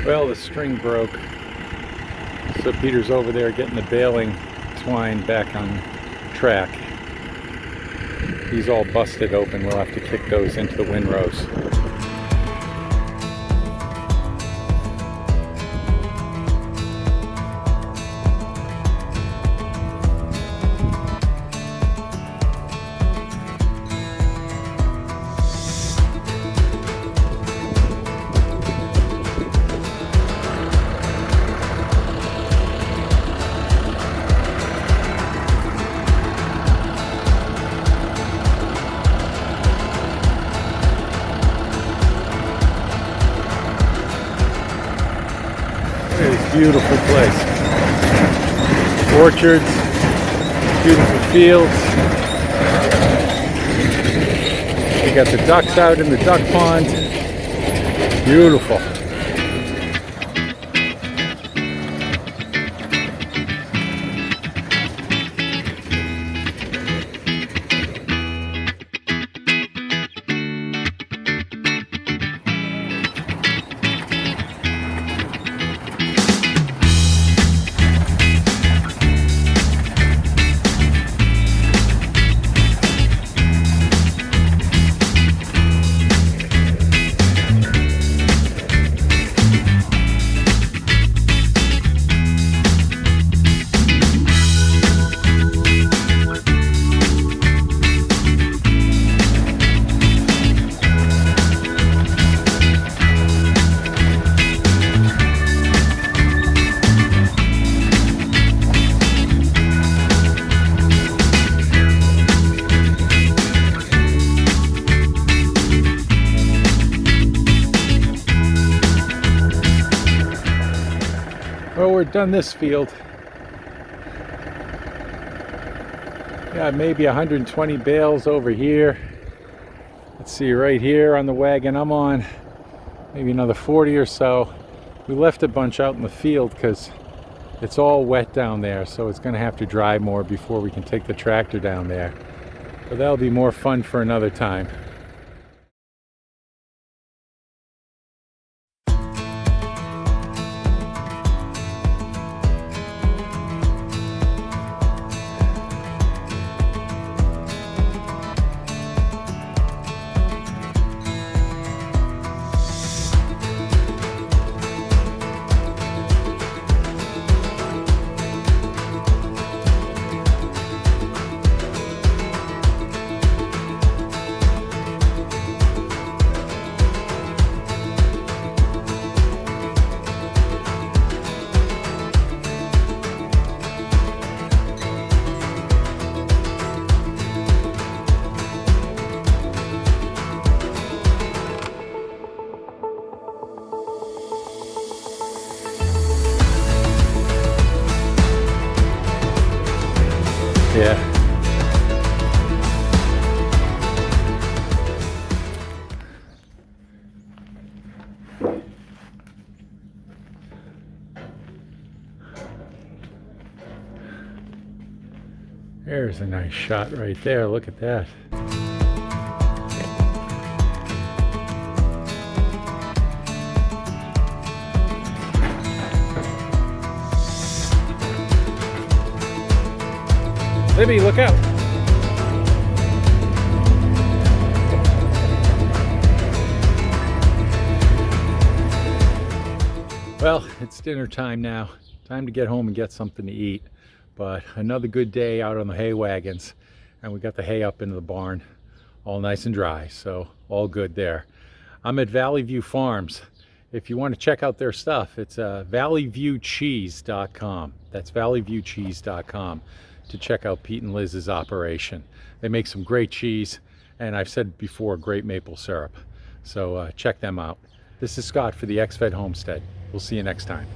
Well, the string broke, so Peter's over there getting the baling twine back on track. These all busted open. We'll have to kick those into the windrows. Beautiful place. Orchards, beautiful fields. We got the ducks out in the duck pond. Beautiful. Well, we're done this field. Yeah, maybe 120 bales over here. Let's see, right here on the wagon I'm on, maybe another 40 or so. We left a bunch out in the field because it's all wet down there, so it's going to have to dry more before we can take the tractor down there. But that'll be more fun for another time. Yeah. There's a nice shot right there. Look at that. Libby, look out. Well, it's dinner time now. Time to get home and get something to eat. But another good day out on the hay wagons. And we got the hay up into the barn, all nice and dry. So all good there. I'm at Valley View Farms. If you want to check out their stuff, it's valleyviewcheese.com. That's valleyviewcheese.com. to check out Pete and Liz's operation. They make some great cheese, and I've said before, great maple syrup. So check them out. This is Scott for the XFed Homestead. We'll see you next time.